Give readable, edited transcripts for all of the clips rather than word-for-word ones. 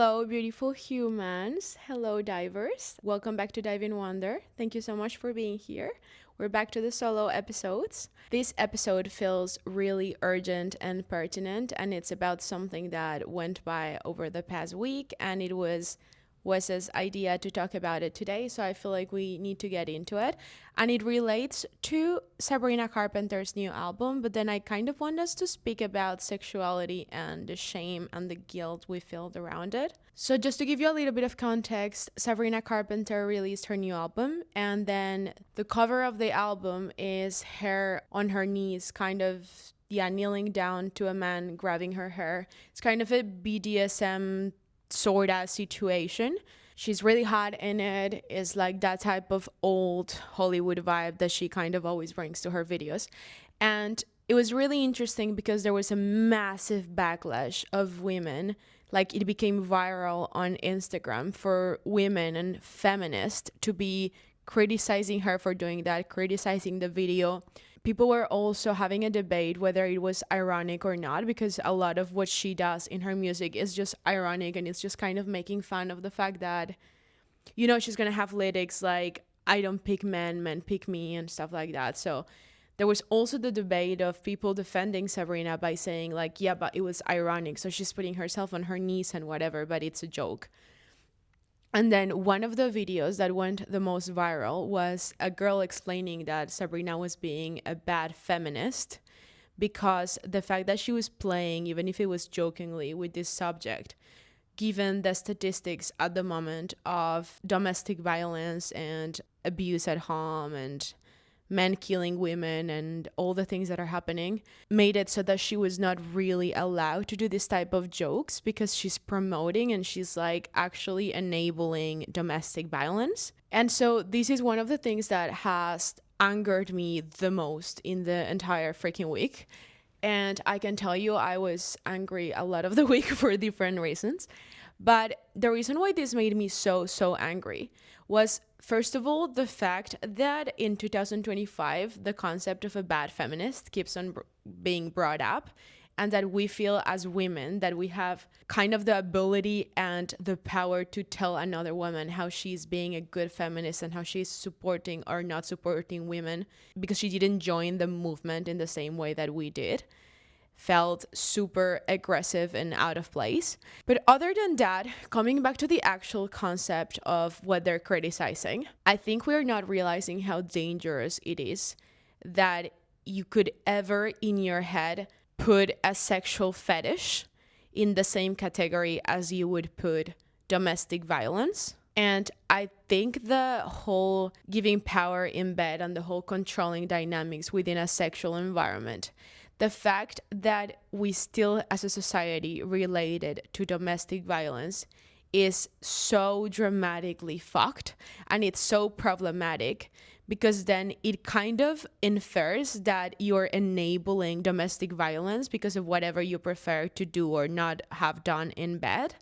Hello, beautiful humans. Hello, divers. Welcome back to Dive in Wonder. Thank you so much for being here. We're back to the solo episodes. This episode feels really urgent and pertinent, and it's about something that went by over the past week, and it was Wes's idea to talk about it today, so I feel like we need to get into it. And it relates to Sabrina Carpenter's new album, but then I kind of want us to speak about sexuality and the shame and the guilt we felt around it. So just to give you a little bit of context, Sabrina Carpenter released her new album, and then the cover of the album is her on her knees, kind of kneeling down to a man grabbing her hair. It's kind of a BDSM sort of situation. She's really hot in it. It's like that type of old Hollywood vibe that she kind of always brings to her videos. And it was really interesting because there was a massive backlash of women. Like, it became viral on Instagram for women and feminists to be criticizing her for doing that, criticizing the video. People were also having a debate whether it was ironic or not, because a lot of what she does in her music is just ironic, and it's just kind of making fun of the fact that, you know, she's gonna have lyrics like, I don't pick men, men pick me, and stuff like that. So there was also the debate of people defending Sabrina by saying like, yeah, but it was ironic, so she's putting herself on her knees and whatever, but it's a joke. And then one of the videos that went the most viral was a girl explaining that Sabrina was being a bad feminist because the fact that she was playing, even if it was jokingly, with this subject, given the statistics at the moment of domestic violence and abuse at home and men killing women and all the things that are happening, made it so that she was not really allowed to do this type of jokes because she's promoting and she's like actually enabling domestic violence. And so this is one of the things that has angered me the most in the entire freaking week. And I can tell you I was angry a lot of the week for different reasons. But the reason why this made me so angry was, first of all, the fact that in 2025, the concept of a bad feminist keeps on being brought up, and that we feel as women that we have kind of the ability and the power to tell another woman how she's being a good feminist and how she's supporting or not supporting women because she didn't join the movement in the same way that we did. Felt super aggressive and out of place. But other than that, coming back to the actual concept of what they're criticizing, I think we're not realizing how dangerous it is that you could ever in your head put a sexual fetish in the same category as you would put domestic violence. And I think the whole giving power in bed and the whole controlling dynamics within a sexual environment, the fact that we still as a society related to domestic violence is so dramatically fucked, and it's so problematic because then it kind of infers that you're enabling domestic violence because of whatever you prefer to do or not have done in bed.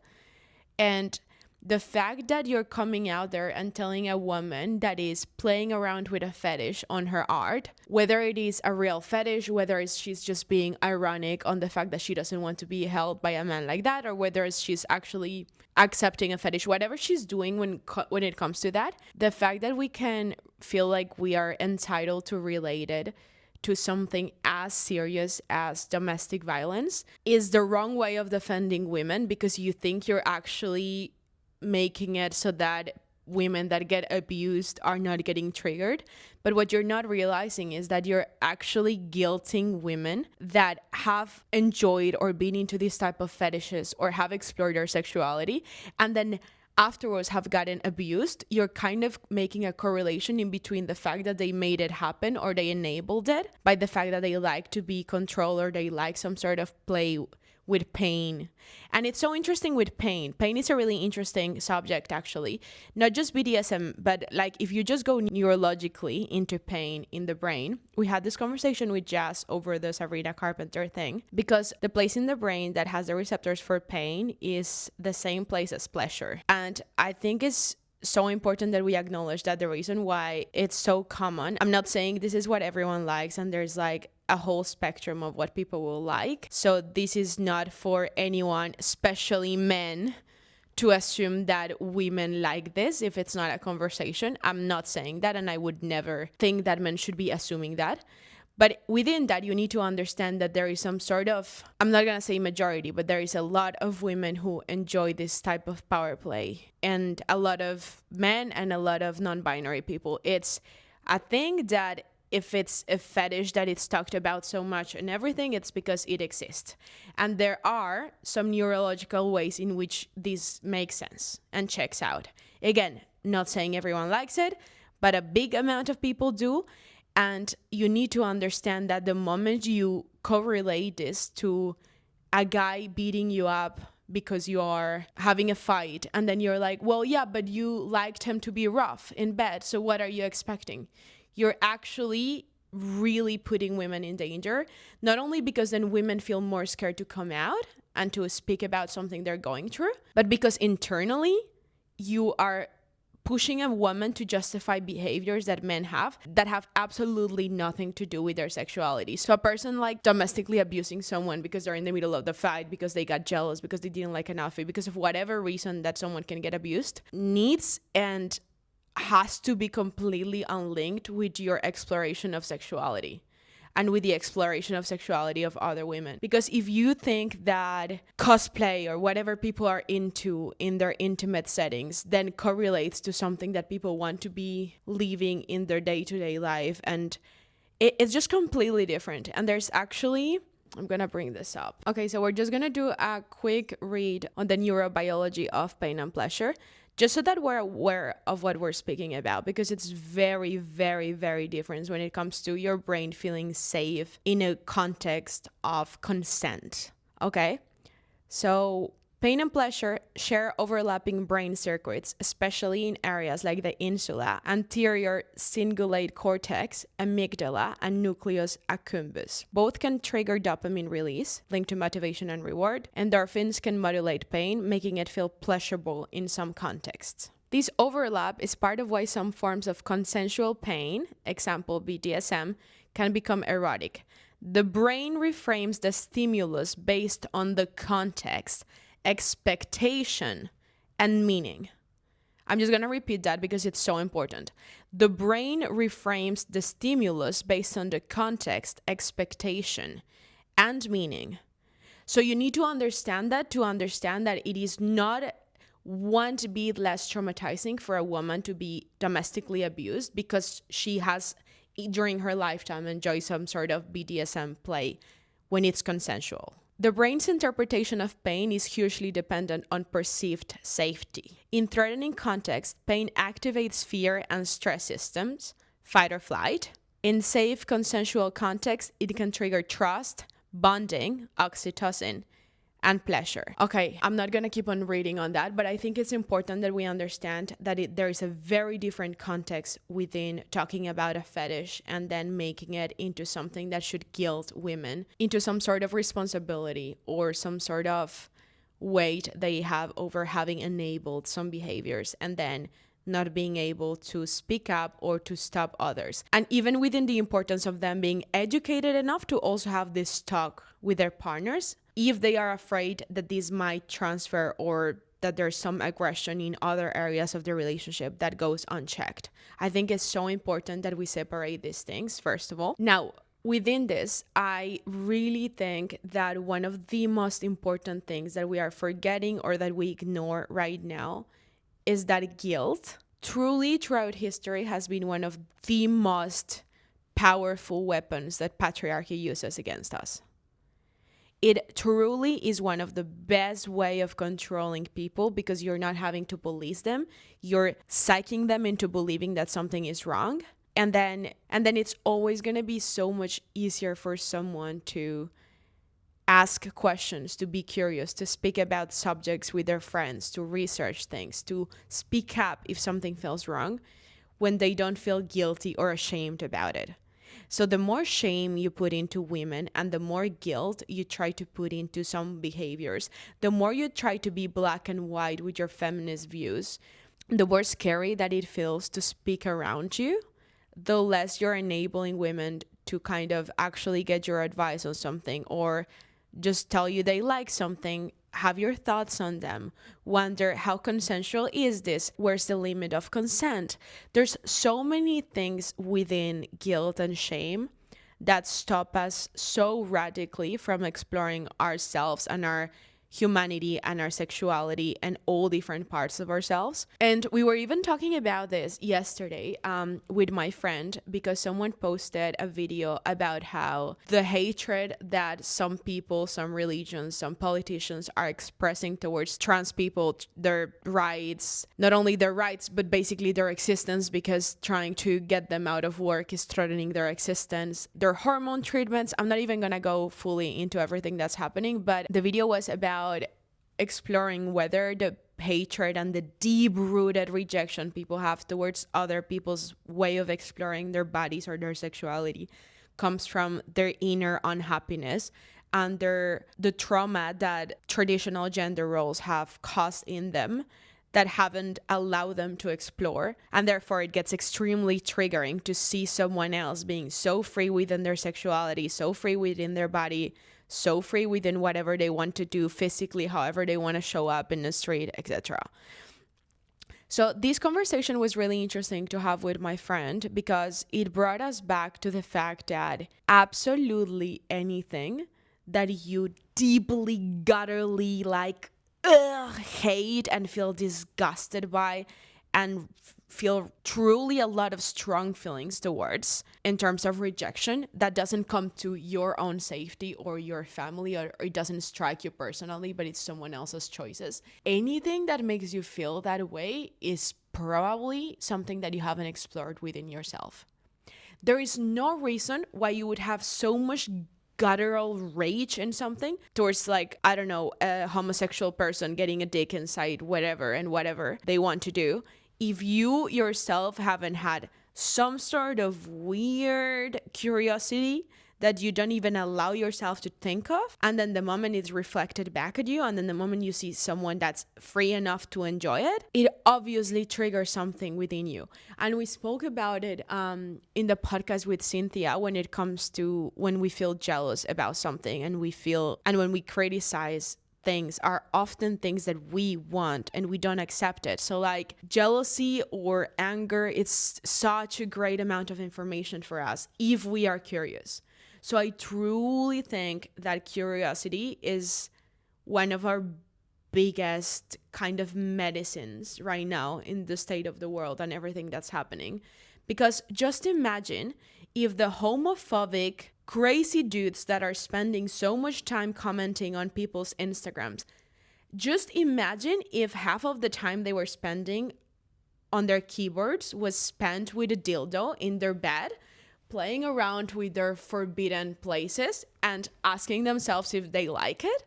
And the fact that you're coming out there and telling a woman that is playing around with a fetish on her art, whether it is a real fetish, whether she's just being ironic on the fact that she doesn't want to be held by a man like that, or whether she's actually accepting a fetish, whatever she's doing when it comes to that, the fact that we can feel like we are entitled to relate it to something as serious as domestic violence is the wrong way of defending women, because you think you're actually making it so that women that get abused are not getting triggered. But what you're not realizing is that you're actually guilting women that have enjoyed or been into this type of fetishes or have explored their sexuality and then afterwards have gotten abused. You're kind of making a correlation in between the fact that they made it happen or they enabled it by the fact that they like to be controlled or they like some sort of play with pain. And it's so interesting with pain. Pain is a really interesting subject, actually. Not just BDSM, but like if you just go neurologically into pain in the brain. We had this conversation with Jazz over the Sabrina Carpenter thing, because the place in the brain that has the receptors for pain is the same place as pleasure. And I think it's so important that we acknowledge that the reason why it's so common, I'm not saying this is what everyone likes and there's like a whole spectrum of what people will like. So this is not for anyone, especially men, to assume that women like this if it's not a conversation. I'm not saying that, and I would never think that men should be assuming that. But within that, you need to understand that there is some sort of, I'm not going to say majority, but there is a lot of women who enjoy this type of power play, and a lot of men and a lot of non-binary people. It's a thing that if it's a fetish that it's talked about so much and everything, it's because it exists. And there are some neurological ways in which this makes sense and checks out. Again, not saying everyone likes it, but a big amount of people do. And you need to understand that the moment you correlate this to a guy beating you up because you are having a fight, and then you're like, well, yeah, but you liked him to be rough in bed, so what are you expecting? You're actually really putting women in danger, not only because then women feel more scared to come out and to speak about something they're going through, but because internally you are pushing a woman to justify behaviors that men have that have absolutely nothing to do with their sexuality. So a person like domestically abusing someone because they're in the middle of the fight, because they got jealous, because they didn't like an outfit, because of whatever reason that someone can get abused, needs and has to be completely unlinked with your exploration of sexuality and with the exploration of sexuality of other women. Because if you think that cosplay or whatever people are into in their intimate settings then correlates to something that people want to be living in their day-to-day life, and it's just completely different. And there's actually, I'm gonna bring this up. Okay, so we're just gonna do a quick read on the neurobiology of pain and pleasure, just so that we're aware of what we're speaking about, because it's very, very, very different when it comes to your brain feeling safe in a context of consent. Okay? So pain and pleasure share overlapping brain circuits, especially in areas like the insula, anterior cingulate cortex, amygdala, and nucleus accumbens. Both can trigger dopamine release, linked to motivation and reward. Endorphins can modulate pain, making it feel pleasurable in some contexts. This overlap is part of why some forms of consensual pain, example BDSM, can become erotic. The brain reframes the stimulus based on the context, expectation, and meaning. I'm just going to repeat that because it's so important. The brain reframes the stimulus based on the context, expectation, and meaning. So you need to understand that it is not one to be less traumatizing for a woman to be domestically abused because she has during her lifetime enjoyed some sort of BDSM play when it's consensual. The brain's interpretation of pain is hugely dependent on perceived safety. In threatening contexts, pain activates fear and stress systems, fight or flight. In safe, consensual contexts, it can trigger trust, bonding, oxytocin, and pleasure. Okay, I'm not gonna keep on reading on that, but I think it's important that we understand that there is a very different context within talking about a fetish and then making it into something that should guilt women into some sort of responsibility or some sort of weight they have over having enabled some behaviors and then not being able to speak up or to stop others. And even within the importance of them being educated enough to also have this talk with their partners, if they are afraid that this might transfer or that there's some aggression in other areas of the relationship that goes unchecked. I think it's so important that we separate these things, first of all. Now, within this, I really think that one of the most important things that we are forgetting or that we ignore right now is that guilt truly throughout history has been one of the most powerful weapons that patriarchy uses against us. It truly is one of the best way of controlling people because you're not having to police them. You're psyching them into believing that something is wrong. And then it's always going to be so much easier for someone to ask questions, to be curious, to speak about subjects with their friends, to research things, to speak up if something feels wrong when they don't feel guilty or ashamed about it. So the more shame you put into women and the more guilt you try to put into some behaviors, the more you try to be black and white with your feminist views, the more scary that it feels to speak around you, the less you're enabling women to kind of actually get your advice on something or just tell you they like something have your thoughts on them, wonder how consensual is this? Where's the limit of consent? There's so many things within guilt and shame that stop us so radically from exploring ourselves and our humanity and our sexuality and all different parts of ourselves. And we were even talking about this yesterday with my friend, because someone posted a video about how the hatred that some people, some religions, some politicians are expressing towards trans people, their rights, not only their rights, but basically their existence, because trying to get them out of work is threatening their existence, their hormone treatments. I'm not even gonna go fully into everything that's happening, but the video was about exploring whether the hatred and the deep-rooted rejection people have towards other people's way of exploring their bodies or their sexuality comes from their inner unhappiness and the trauma that traditional gender roles have caused in them that haven't allowed them to explore. And therefore it gets extremely triggering to see someone else being so free within their sexuality, so free within their body, so free within whatever they want to do physically, however they want to show up in the street, etc. So this conversation was really interesting to have with my friend, because it brought us back to the fact that absolutely anything that you deeply, gutturally hate and feel disgusted by and feel truly a lot of strong feelings towards in terms of rejection, that doesn't come to your own safety or your family, or it doesn't strike you personally, but it's someone else's choices. Anything that makes you feel that way is probably something that you haven't explored within yourself. There is no reason why you would have so much guttural rage in something towards, I don't know, a homosexual person getting a dick inside whatever they want to do, if you yourself haven't had some sort of weird curiosity that you don't even allow yourself to think of, and then the moment it's reflected back at you, and then the moment you see someone that's free enough to enjoy it, it obviously triggers something within you. And we spoke about it in the podcast with Cynthia, when it comes to when we feel jealous about something and when we criticize things are often things that we want and we don't accept it. So jealousy or anger, it's such a great amount of information for us if we are curious. So I truly think that curiosity is one of our biggest kind of medicines right now in the state of the world and everything that's happening. Because just imagine if the homophobic crazy dudes that are spending so much time commenting on people's Instagrams, just imagine if half of the time they were spending on their keyboards was spent with a dildo in their bed, playing around with their forbidden places and asking themselves if they like it.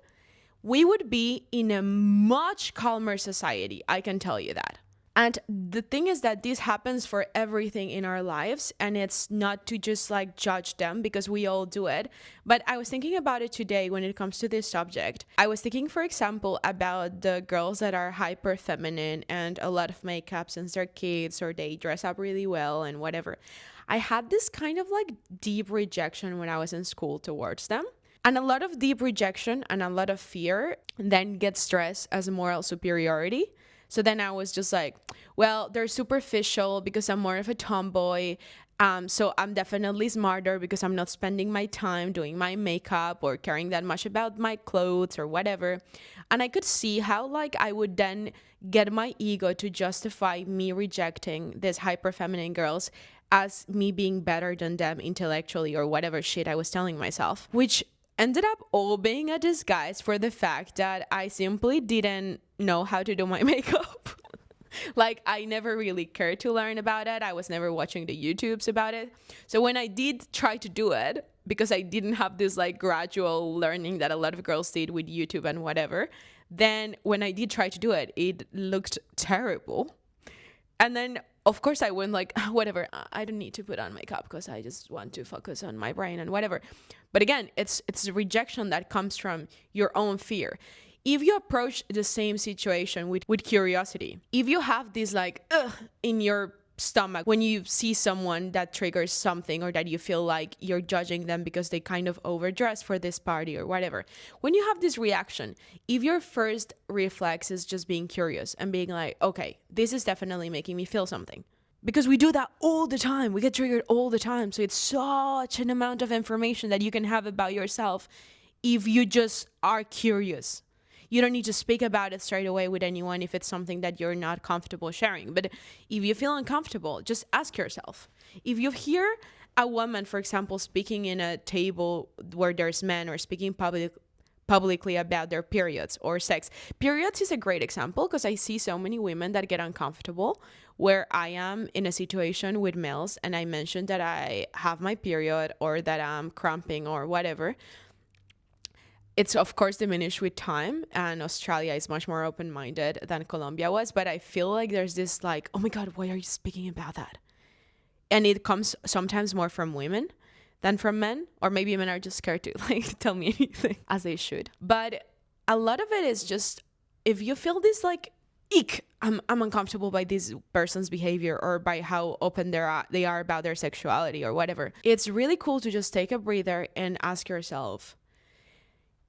We would be in a much calmer society, I can tell you that. And the thing is that this happens for everything in our lives, and it's not to just judge them, because we all do it. But I was thinking about it today when it comes to this subject. I was thinking, for example, about the girls that are hyper feminine and a lot of makeup since they're kids, or they dress up really well and whatever. I had this kind of deep rejection when I was in school towards them. And a lot of deep rejection and a lot of fear then gets stressed as moral superiority. So then I was just well, they're superficial because I'm more of a tomboy. So I'm definitely smarter because I'm not spending my time doing my makeup or caring that much about my clothes or whatever. And I could see how I would then get my ego to justify me rejecting these hyper feminine girls as me being better than them intellectually or whatever shit I was telling myself, which ended up all being a disguise for the fact that I simply didn't know how to do my makeup. I never really cared to learn about it. I was never watching the YouTubes about it. So when I did try to do it, because I didn't have this gradual learning that a lot of girls did with YouTube and whatever, then when I did try to do it, it looked terrible. And then of course I went whatever, I don't need to put on makeup because I just want to focus on my brain and whatever. But again, it's a rejection that comes from your own fear. If you approach the same situation with curiosity, if you have this in your stomach when you see someone that triggers something, or that you feel like you're judging them because they kind of overdress for this party or whatever. When you have this reaction, if your first reflex is just being curious and being like, okay, this is definitely making me feel something. Because we do that all the time. We get triggered all the time. So it's such an amount of information that you can have about yourself if you just are curious. You don't need to speak about it straight away with anyone if it's something that you're not comfortable sharing. But if you feel uncomfortable, just ask yourself. If you hear a woman, for example, speaking in a table where there's men, or speaking publicly about their periods or sex. Periods is a great example because I see so many women that get uncomfortable where I am in a situation with males and I mentioned that I have my period or that I'm cramping or whatever. It's of course diminished with time, and Australia is much more open-minded than Colombia was, but I feel like there's this like, oh my God, why are you speaking about that? And it comes sometimes more from women than from men, or maybe men are just scared to like tell me anything, as they should. But a lot of it is just, if you feel this like, eek, I'm uncomfortable by this person's behavior or by how open they are about their sexuality or whatever, it's really cool to just take a breather and ask yourself,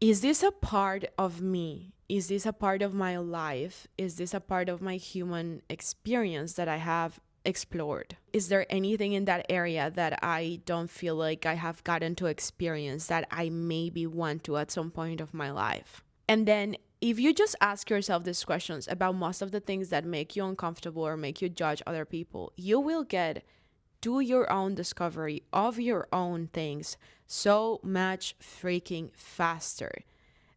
is this a part of me? Is this a part of my life? Is this a part of my human experience that I have explored? Is there anything in that area that I don't feel like I have gotten to experience that I maybe want to at some point of my life? And then if you just ask yourself these questions about most of the things that make you uncomfortable or make you judge other people, you will do your own discovery of your own things so much freaking faster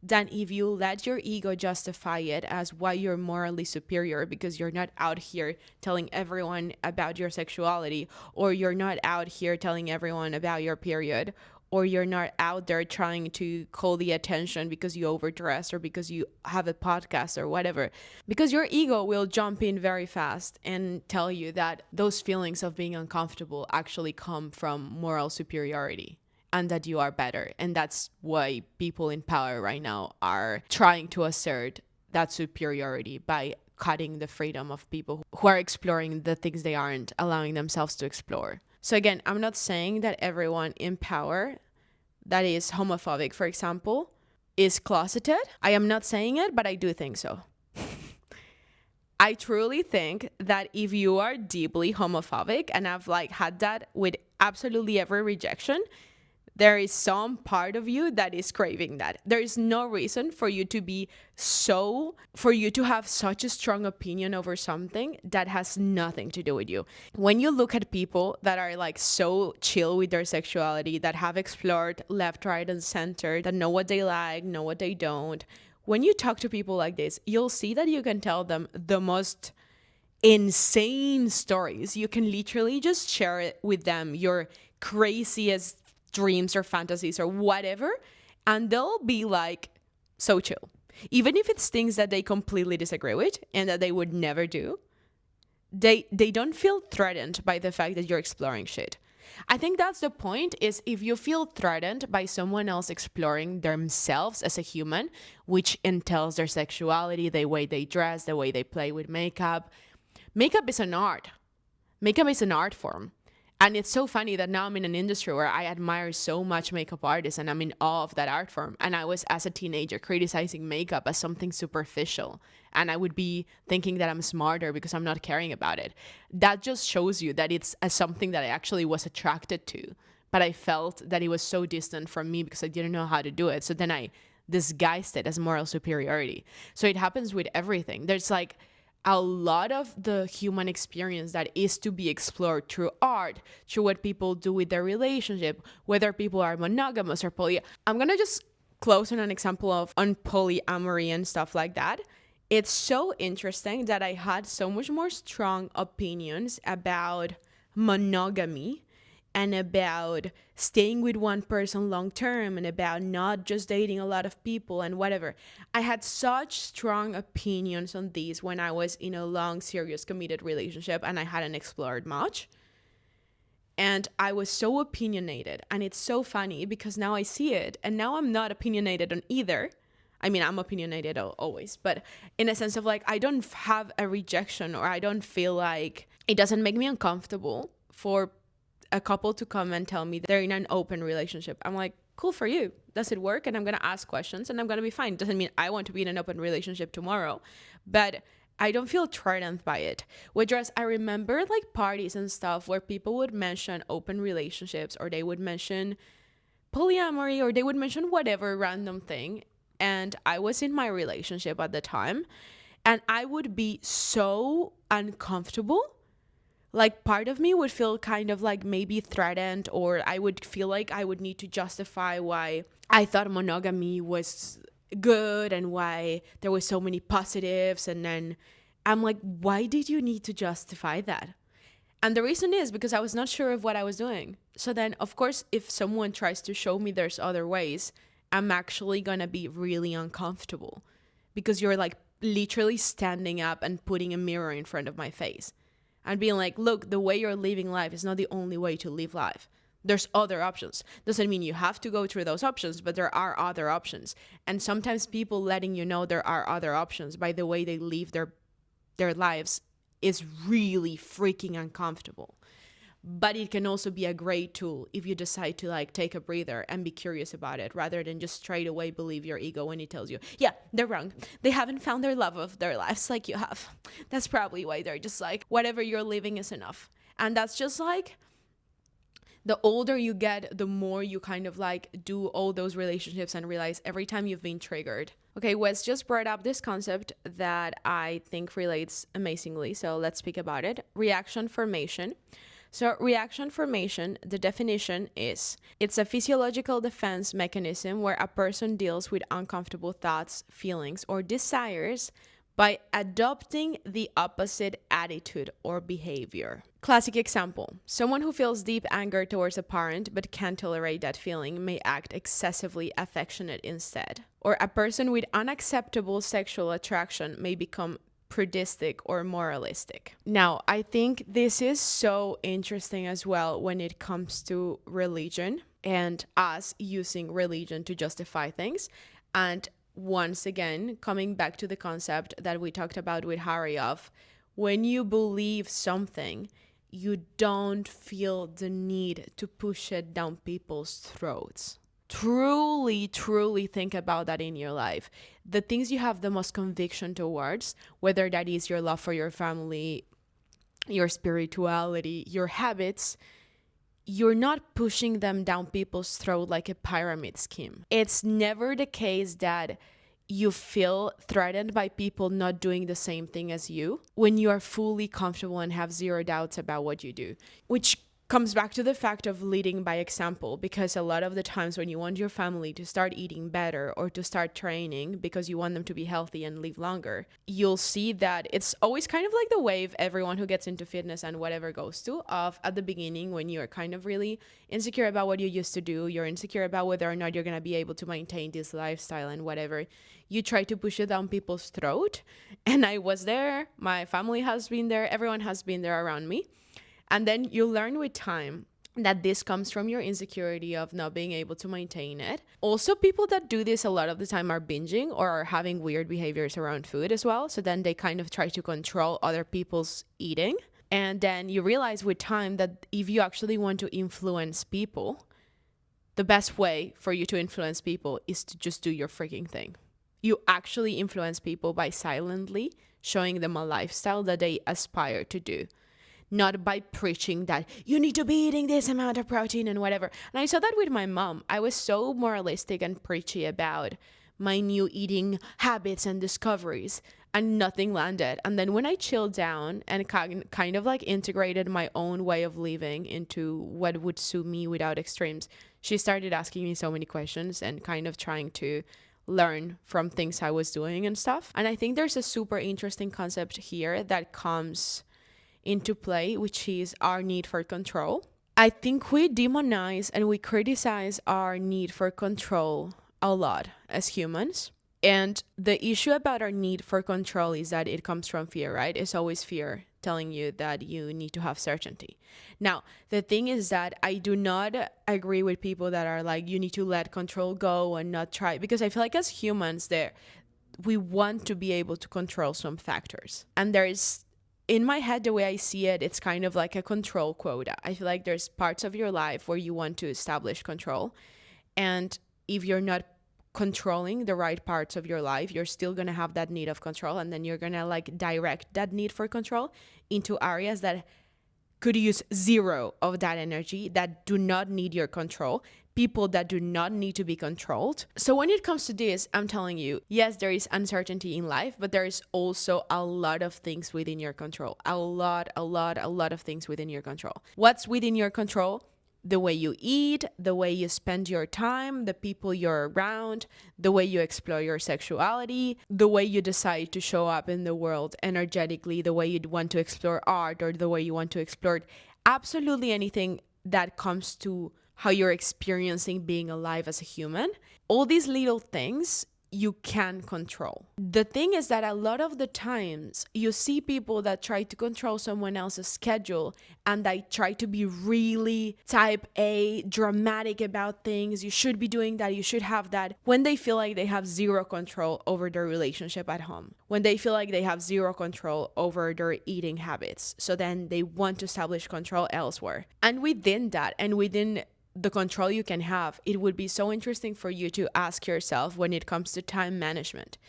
than if you let your ego justify it as why you're morally superior because you're not out here telling everyone about your sexuality, or you're not out here telling everyone about your period, or you're not out there trying to call the attention because you overdress or because you have a podcast or whatever. Because your ego will jump in very fast and tell you that those feelings of being uncomfortable actually come from moral superiority and that you are better. And that's why people in power right now are trying to assert that superiority by cutting the freedom of people who are exploring the things they aren't allowing themselves to explore. So again, I'm not saying that everyone in power that is homophobic, for example, is closeted. I am not saying it, but I do think so. I truly think that if you are deeply homophobic, and I've like had that with absolutely every rejection, there is some part of you that is craving that. There is no reason for you to have such a strong opinion over something that has nothing to do with you. When you look at people that are like so chill with their sexuality, that have explored left, right, and center, that know what they like, know what they don't, when you talk to people like this, you'll see that you can tell them the most insane stories. You can literally just share it with them, your craziest dreams or fantasies or whatever, and they'll be like so chill. Even if it's things that they completely disagree with and that they would never do, they don't feel threatened by the fact that you're exploring shit. I think that's the point, is if you feel threatened by someone else exploring themselves as a human, which entails their sexuality, the way they dress, the way they play with makeup. Makeup is an art. Makeup is an art form. And it's so funny that now I'm in an industry where I admire so much makeup artists and I'm in awe of that art form. And I was, as a teenager, criticizing makeup as something superficial. And I would be thinking that I'm smarter because I'm not caring about it. That just shows you that it's something that I actually was attracted to. But I felt that it was so distant from me because I didn't know how to do it. So then I disguised it as moral superiority. So it happens with everything. There's like a lot of the human experience that is to be explored through art, through what people do with their relationship, whether people are monogamous or poly. I'm gonna just close on an example of on polyamory and stuff like that. It's so interesting that I had so much more strong opinions about monogamy and about staying with one person long term and about not just dating a lot of people and whatever. I had such strong opinions on these when I was in a long, serious, committed relationship and I hadn't explored much. And I was so opinionated. And it's so funny because now I see it and now I'm not opinionated on either. I mean, I'm opinionated always, but in a sense of like, I don't have a rejection or I don't feel like it doesn't make me uncomfortable for a couple to come and tell me they're in an open relationship. I'm like, cool for you. Does it work? And I'm going to ask questions and I'm going to be fine. Doesn't mean I want to be in an open relationship tomorrow, but I don't feel threatened by it. Whereas I remember like parties and stuff where people would mention open relationships, or they would mention polyamory, or they would mention whatever random thing. And I was in my relationship at the time, and I would be so uncomfortable. Like, part of me would feel kind of like maybe threatened, or I would feel like I would need to justify why I thought monogamy was good and why there were so many positives. And then I'm like, why did you need to justify that? And the reason is because I was not sure of what I was doing. So then, of course, if someone tries to show me there's other ways, I'm actually going to be really uncomfortable, because you're like literally standing up and putting a mirror in front of my face and being like, look, the way you're living life is not the only way to live life. There's other options. Doesn't mean you have to go through those options, but there are other options. And sometimes people letting you know there are other options by the way they live their lives is really freaking uncomfortable. But it can also be a great tool if you decide to like take a breather and be curious about it, rather than just straight away believe your ego when it tells you, yeah, they're wrong. They haven't found their love of their lives like you have. That's probably why they're just like, whatever you're living is enough. And that's just like, the older you get, the more you kind of like do all those relationships and realize every time you've been triggered. Okay, Wes just brought up this concept that I think relates amazingly. So let's speak about it. Reaction formation. So reaction formation, the definition is, it's a physiological defense mechanism where a person deals with uncomfortable thoughts, feelings, or desires by adopting the opposite attitude or behavior. Classic example, someone who feels deep anger towards a parent but can't tolerate that feeling may act excessively affectionate instead. Or a person with unacceptable sexual attraction may become prudic or moralistic. Now, I think this is so interesting as well when it comes to religion and us using religion to justify things. And once again, coming back to the concept that we talked about with Harry of, when you believe something, you don't feel the need to push it down people's throats. Truly think about that in your life. The things you have the most conviction towards, whether that is your love for your family, your spirituality, your habits, you're not pushing them down people's throat like a pyramid scheme. It's never the case that you feel threatened by people not doing the same thing as you when you are fully comfortable and have zero doubts about what you do, which comes back to the fact of leading by example, because a lot of the times when you want your family to start eating better or to start training because you want them to be healthy and live longer, you'll see that it's always kind of like the wave everyone who gets into fitness and whatever goes to, of at the beginning when you're kind of really insecure about what you used to do, you're insecure about whether or not you're going to be able to maintain this lifestyle and whatever, you try to push it down people's throat. And I was there, my family has been there, everyone has been there around me. And then you learn with time that this comes from your insecurity of not being able to maintain it. Also, people that do this a lot of the time are binging or are having weird behaviors around food as well. So then they kind of try to control other people's eating. And then you realize with time that if you actually want to influence people, the best way for you to influence people is to just do your freaking thing. You actually influence people by silently showing them a lifestyle that they aspire to do. Not by preaching that you need to be eating this amount of protein and whatever. And I saw that with my mom. I was so moralistic and preachy about my new eating habits and discoveries, and nothing landed. And then when I chilled down and kind of like integrated my own way of living into what would suit me without extremes, she started asking me so many questions and kind of trying to learn from things I was doing and stuff. And I think there's a super interesting concept here that comes into play, which is our need for control. I think we demonize and we criticize our need for control a lot as humans. And the issue about our need for control is that it comes from fear, right? It's always fear telling you that you need to have certainty. Now, the thing is that I do not agree with people that are like, you need to let control go and not try, because I feel like as humans we want to be able to control some factors. And there is in my head, the way I see it, it's kind of like a control quota. I feel like there's parts of your life where you want to establish control. And if you're not controlling the right parts of your life, you're still going to have that need of control. And then you're going to like direct that need for control into areas that could use zero of that energy, that do not need your control, people that do not need to be controlled. So when it comes to this, I'm telling you, yes, there is uncertainty in life, but there is also a lot of things within your control. A lot of things within your control. What's within your control? The way you eat, the way you spend your time, the people you're around, the way you explore your sexuality, the way you decide to show up in the world energetically, the way you'd want to explore art, or the way you want to explore absolutely anything that comes to how you're experiencing being alive as a human. All these little things you can control. The thing is that a lot of the times you see people that try to control someone else's schedule, and they try to be really type A, dramatic about things. You should be doing that, you should have that, when they feel like they have zero control over their relationship at home, when they feel like they have zero control over their eating habits. So then they want to establish control elsewhere. And within that, and within the control you can have, it would be so interesting for you to ask yourself when it comes to time management.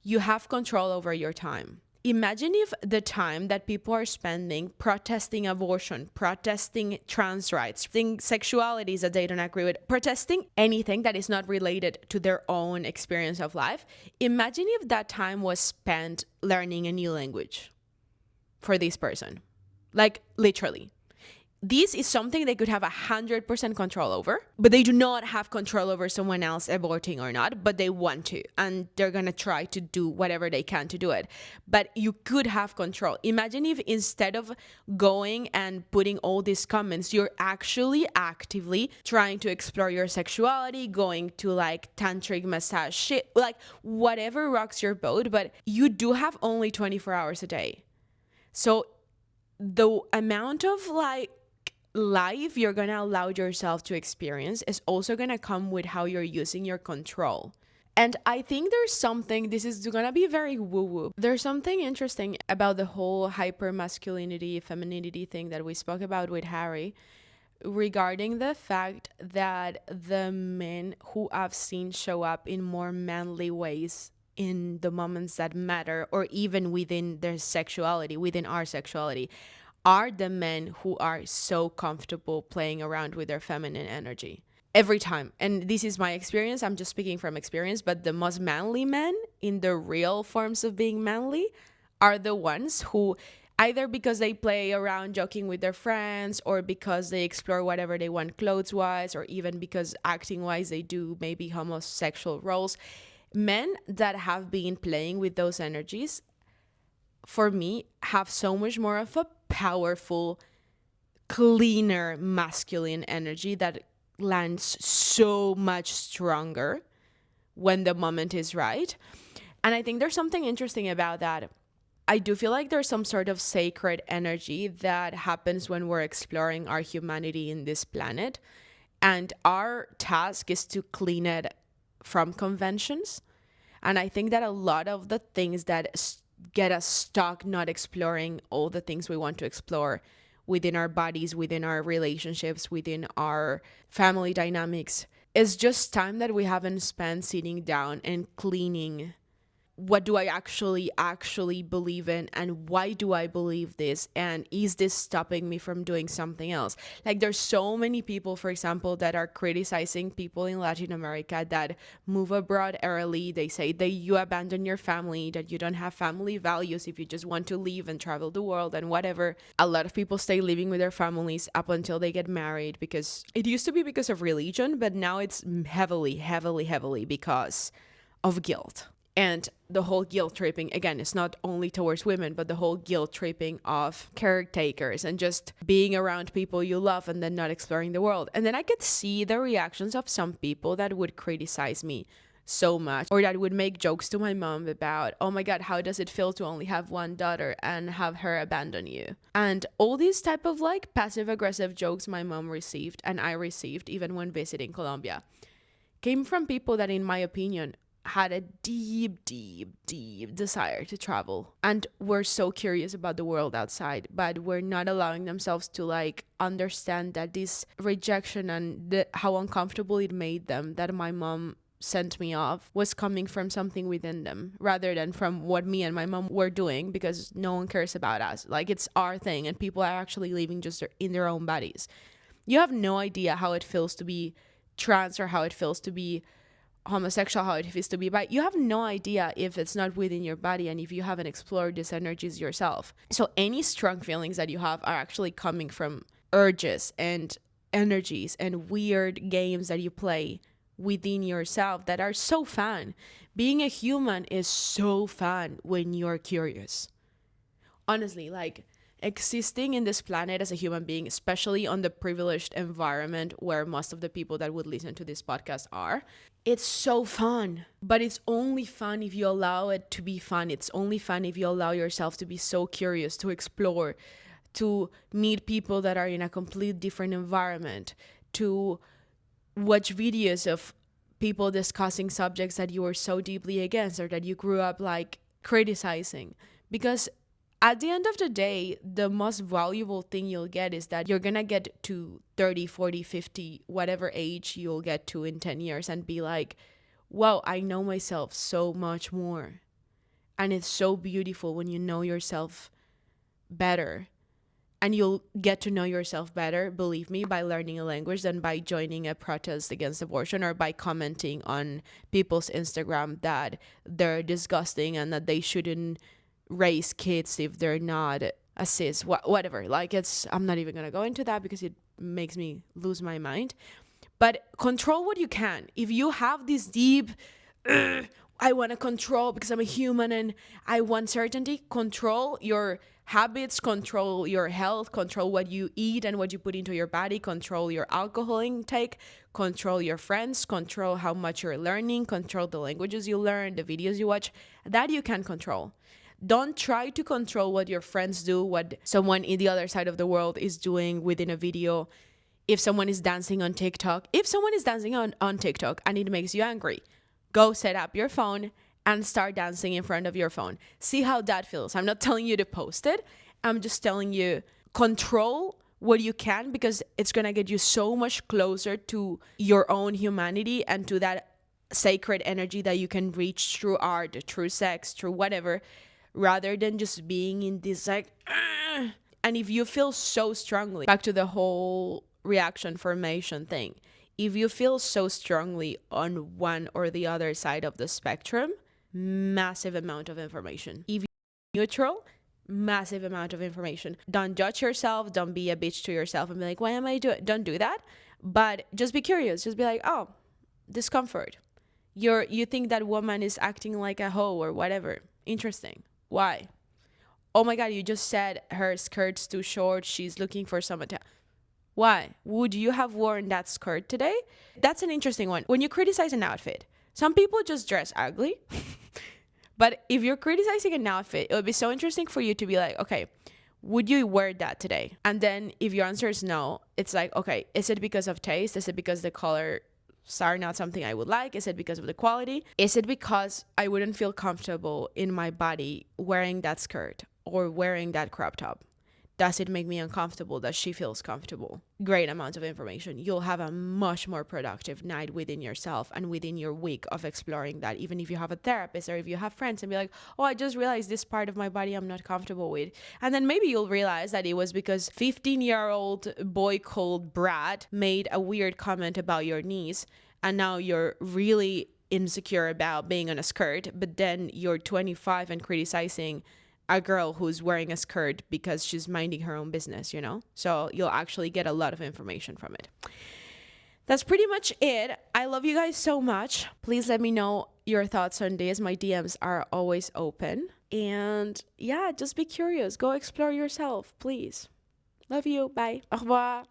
You have control over your time. Imagine if the time that people are spending protesting abortion, protesting trans rights, sexualities that they don't agree with, protesting anything that is not related to their own experience of life. Imagine if that time was spent learning a new language for this person. Like literally. This is something they could have 100% control over, but they do not have control over someone else aborting or not, but they want to, and they're gonna try to do whatever they can to do it. But you could have control. Imagine if instead of going and putting all these comments, you're actually actively trying to explore your sexuality, going to like tantric massage shit, like whatever rocks your boat, but you do have only 24 hours a day. So the amount of like life you're gonna allow yourself to experience is also gonna come with how you're using your control. And I think there's something, this is gonna be very woo-woo. There's something interesting about the whole hyper masculinity, femininity thing that we spoke about with Harry, regarding the fact that the men who I've seen show up in more manly ways in the moments that matter, or even within their sexuality, within our sexuality, are the men who are so comfortable playing around with their feminine energy every time. And this is my experience, I'm just speaking from experience, but the most manly men in the real forms of being manly are the ones who, either because they play around joking with their friends, or because they explore whatever they want clothes wise, or even because acting wise they do maybe homosexual roles. Men that have been playing with those energies, for me, have so much more of a powerful, cleaner masculine energy that lands so much stronger when the moment is right. And I think there's something interesting about that. I do feel like there's some sort of sacred energy that happens when we're exploring our humanity in this planet. And our task is to clean it from conventions. And I think that a lot of the things that get us stuck not exploring all the things we want to explore within our bodies, within our relationships, within our family dynamics, is just time that we haven't spent sitting down and cleaning. What do I actually believe in, and why do I believe this, and is this stopping me from doing something else? Like, there's so many people, for example, that are criticizing people in Latin America that move abroad early. They say that you abandon your family, that you don't have family values if you just want to leave and travel the world and whatever. A lot of people stay living with their families up until they get married, because it used to be because of religion, but now it's heavily because of guilt. And the whole guilt tripping, again, it's not only towards women, but the whole guilt tripping of caretakers and just being around people you love and then not exploring the world. And then I could see the reactions of some people that would criticize me so much, or that would make jokes to my mom about, oh my God, how does it feel to only have one daughter and have her abandon you? And all these type of like passive aggressive jokes my mom received, and I received even when visiting Colombia, came from people that, in my opinion, had a deep desire to travel and were so curious about the world outside, but were not allowing themselves to like understand that this rejection and how uncomfortable it made them that my mom sent me off was coming from something within them rather than from what me and my mom were doing, because no one cares about us. Like, it's our thing and people are actually living just in their own bodies. You have no idea how it feels to be trans or how it feels to be homosexual, how it feels to be bi. You have no idea if it's not within your body and if you haven't explored these energies yourself. So any strong feelings that you have are actually coming from urges and energies and weird games that you play within yourself that are so fun. Being a human is so fun when you're curious. Honestly, like, existing in this planet as a human being, especially on the privileged environment where most of the people that would listen to this podcast are, it's so fun. But it's only fun if you allow it to be fun. It's only fun if you allow yourself to be so curious, to explore, to meet people that are in a complete different environment, to watch videos of people discussing subjects that you were so deeply against or that you grew up like criticizing. Because at the end of the day, the most valuable thing you'll get is that you're gonna get to 30, 40, 50, whatever age you'll get to in 10 years and be like, wow, I know myself so much more. And it's so beautiful when you know yourself better. And you'll get to know yourself better, believe me, by learning a language than by joining a protest against abortion or by commenting on people's Instagram that they're disgusting and that they shouldn't raise kids if they're not a cis, whatever. Like, I'm not even gonna go into that because it makes me lose my mind. But control what you can. If you have this deep, I want to control because I'm a human and I want certainty, control your habits, control your health, control what you eat and what you put into your body, control your alcohol intake, control your friends, control how much you're learning, control the languages you learn, the videos you watch. That you can control. Don't try to control what your friends do, what someone in the other side of the world is doing within a video. If someone is dancing on TikTok, on TikTok and it makes you angry, go set up your phone and start dancing in front of your phone. See how that feels. I'm not telling you to post it. I'm just telling you, control what you can, because it's going to get you so much closer to your own humanity and to that sacred energy that you can reach through art, through sex, through whatever, rather than just being in this like, Ugh. And if you feel so strongly, back to the whole reaction formation thing, if you feel so strongly on one or the other side of the spectrum, massive amount of information. If you're neutral, massive amount of information. Don't judge yourself. Don't be a bitch to yourself and be like, why am I doing? Don't do that. But just be curious. Just be like, oh, discomfort. You think that woman is acting like a hoe or whatever. Interesting. Why? Oh my God, you just said her skirt's too short. She's looking for some attention. Why? Would you have worn that skirt today? That's an interesting one. When you criticize an outfit, some people just dress ugly. But if you're criticizing an outfit, it would be so interesting for you to be like, okay, would you wear that today? And then if your answer is no, it's like, okay, is it because of taste? Is it because the color are not something I would like? Is it because of the quality? Is it because I wouldn't feel comfortable in my body wearing that skirt or wearing that crop top? Does it make me uncomfortable that she feels comfortable? Great amount of information. You'll have a much more productive night within yourself and within your week of exploring that, even if you have a therapist or if you have friends and be like, oh, I just realized this part of my body I'm not comfortable with. And then maybe you'll realize that it was because 15-year-old boy called Brad made a weird comment about your knees and now you're really insecure about being on a skirt, but then you're 25 and criticizing a girl who's wearing a skirt because she's minding her own business, you know? So you'll actually get a lot of information from it. That's pretty much it. I love you guys so much. Please let me know your thoughts on this. My DMs are always open. And yeah, just be curious. Go explore yourself, please. Love you. Bye. Au revoir.